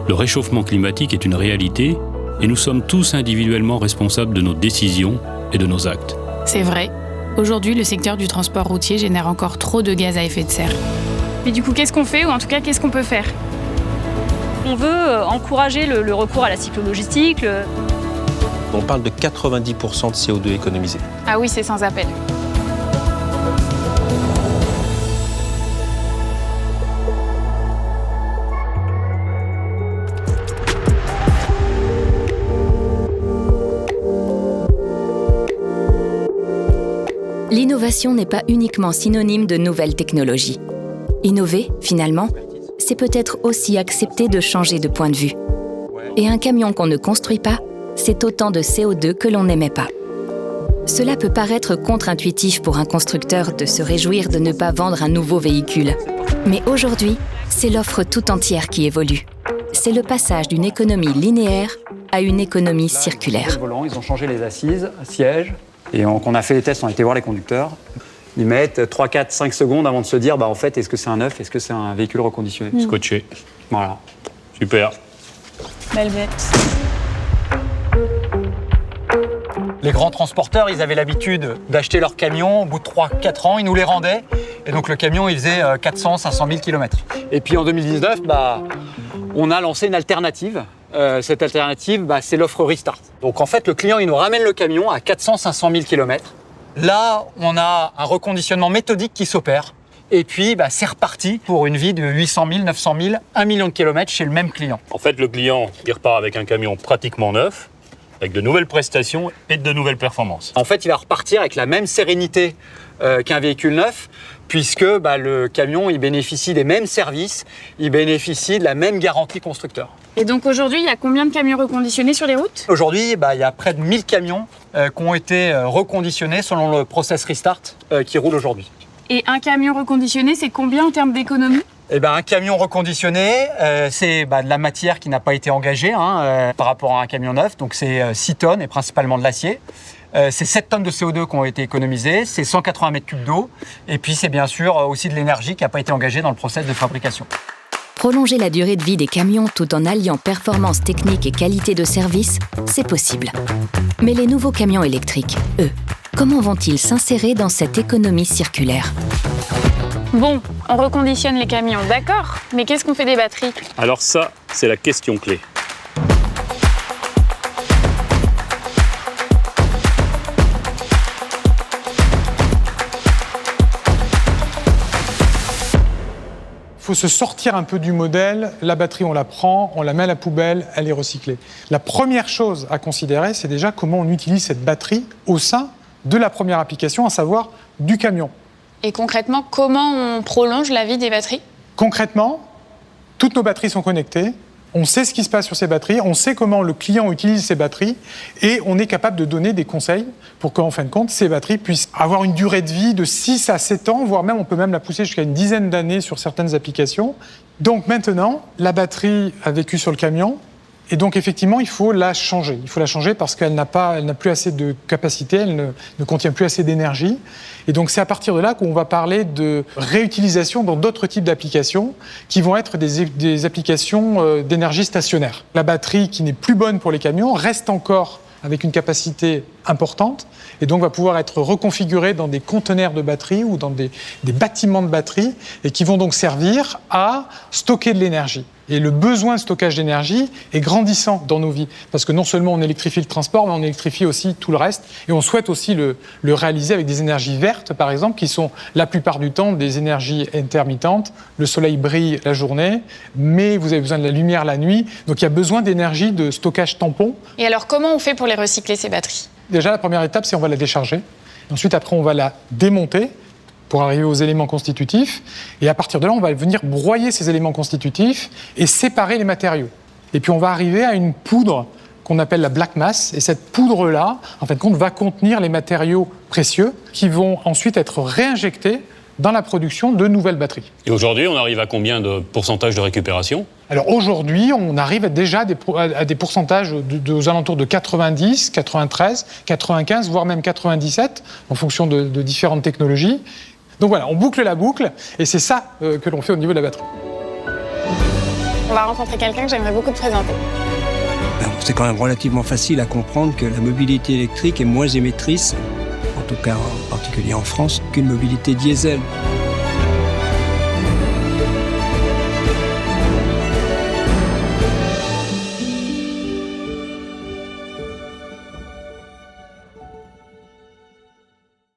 Le réchauffement climatique est une réalité et nous sommes tous individuellement responsables de nos décisions et de nos actes. C'est vrai. Aujourd'hui, le secteur du transport routier génère encore trop de gaz à effet de serre. Mais du coup, qu'est-ce qu'on fait, ou en tout cas, qu'est-ce qu'on peut faire ? On veut encourager le recours à la cyclo-logistique. On parle de 90% de CO2 économisé. Ah oui, c'est sans appel. L'innovation n'est pas uniquement synonyme de nouvelles technologies. Innover, finalement, c'est peut-être aussi accepter de changer de point de vue. Et un camion qu'on ne construit pas, c'est autant de CO2 que l'on n'émet pas. Cela peut paraître contre-intuitif pour un constructeur de se réjouir de ne pas vendre un nouveau véhicule. Mais aujourd'hui, c'est l'offre tout entière qui évolue. C'est le passage d'une économie linéaire à une économie circulaire. Ils ont changé les assises, sièges. Et quand on a fait les tests, on a été voir les conducteurs. Ils mettent 3, 4, 5 secondes avant de se dire, en fait, est-ce que c'est un neuf, est-ce que c'est un véhicule reconditionné ? Scotché. Voilà. Super. Belle bête. Les grands transporteurs, ils avaient l'habitude d'acheter leurs camions. Au bout de 3-4 ans, ils nous les rendaient. Et donc le camion, il faisait 400-500 000 km. Et puis en 2019, on a lancé une alternative. Cette alternative, c'est l'offre Restart. Donc en fait, le client, il nous ramène le camion à 400-500 000 km. Là, on a un reconditionnement méthodique qui s'opère. Et puis, c'est reparti pour une vie de 800 000, 900 000, 1 million de kilomètres chez le même client. En fait, le client, il repart avec un camion pratiquement neuf, avec de nouvelles prestations et de nouvelles performances. En fait, il va repartir avec la même sérénité qu'un véhicule neuf, puisque le camion, il bénéficie des mêmes services, il bénéficie de la même garantie constructeur. Et donc aujourd'hui, il y a combien de camions reconditionnés sur les routes ? Aujourd'hui, il y a près de 1000 camions qui ont été reconditionnés selon le process Restart qui roule aujourd'hui. Et un camion reconditionné, c'est combien en termes d'économie ? Un camion reconditionné, c'est de la matière qui n'a pas été engagée par rapport à un camion neuf. Donc c'est 6 tonnes et principalement de l'acier. C'est 7 tonnes de CO2 qui ont été économisées, c'est 180 mètres cubes d'eau. Et puis c'est bien sûr aussi de l'énergie qui n'a pas été engagée dans le process de fabrication. Prolonger la durée de vie des camions tout en alliant performance technique et qualité de service, c'est possible. Mais les nouveaux camions électriques, eux, comment vont-ils s'insérer dans cette économie circulaire ? Bon, on reconditionne les camions, d'accord, mais qu'est-ce qu'on fait des batteries ? Alors ça, c'est la question clé. Il faut se sortir un peu du modèle, la batterie on la prend, on la met à la poubelle, elle est recyclée. La première chose à considérer, c'est déjà comment on utilise cette batterie au sein de la première application, à savoir du camion. Et concrètement, comment on prolonge la vie des batteries ? Concrètement, toutes nos batteries sont connectées, on sait ce qui se passe sur ces batteries, on sait comment le client utilise ces batteries et on est capable de donner des conseils pour qu'en fin de compte, ces batteries puissent avoir une durée de vie de 6 à 7 ans, voire même, on peut même la pousser jusqu'à une dizaine d'années sur certaines applications. Donc maintenant, la batterie a vécu sur le camion et donc effectivement, il faut la changer. Il faut la changer parce qu'elle n'a plus assez de capacité, elle ne contient plus assez d'énergie. Et donc c'est à partir de là qu'on va parler de réutilisation dans d'autres types d'applications qui vont être des applications d'énergie stationnaire. La batterie qui n'est plus bonne pour les camions reste encore avec une capacité importante et donc va pouvoir être reconfigurée dans des conteneurs de batterie ou dans des bâtiments de batterie et qui vont donc servir à stocker de l'énergie. Et le besoin de stockage d'énergie est grandissant dans nos vies parce que non seulement on électrifie le transport, mais on électrifie aussi tout le reste et on souhaite aussi le réaliser avec des énergies vertes, par exemple, qui sont la plupart du temps des énergies intermittentes. Le soleil brille la journée, mais vous avez besoin de la lumière la nuit, donc il y a besoin d'énergie de stockage tampon. Et alors, comment on fait pour les recycler, ces batteries ? Déjà, la première étape, c'est on va la décharger. Ensuite, après, on va la démonter pour arriver aux éléments constitutifs. Et à partir de là, on va venir broyer ces éléments constitutifs et séparer les matériaux. Et puis, on va arriver à une poudre qu'on appelle la black mass. Et cette poudre-là, en fin de compte, va contenir les matériaux précieux qui vont ensuite être réinjectés dans la production de nouvelles batteries. Et aujourd'hui, on arrive à combien de pourcentage de récupération ? Alors aujourd'hui, on arrive déjà à des pourcentages aux alentours de 90, 93, 95, voire même 97, en fonction de différentes technologies. Donc voilà, on boucle la boucle, et c'est ça que l'on fait au niveau de la batterie. On va rencontrer quelqu'un que j'aimerais beaucoup te présenter. C'est quand même relativement facile à comprendre que la mobilité électrique est moins émettrice, en tout cas en particulier en France, qu'une mobilité diesel.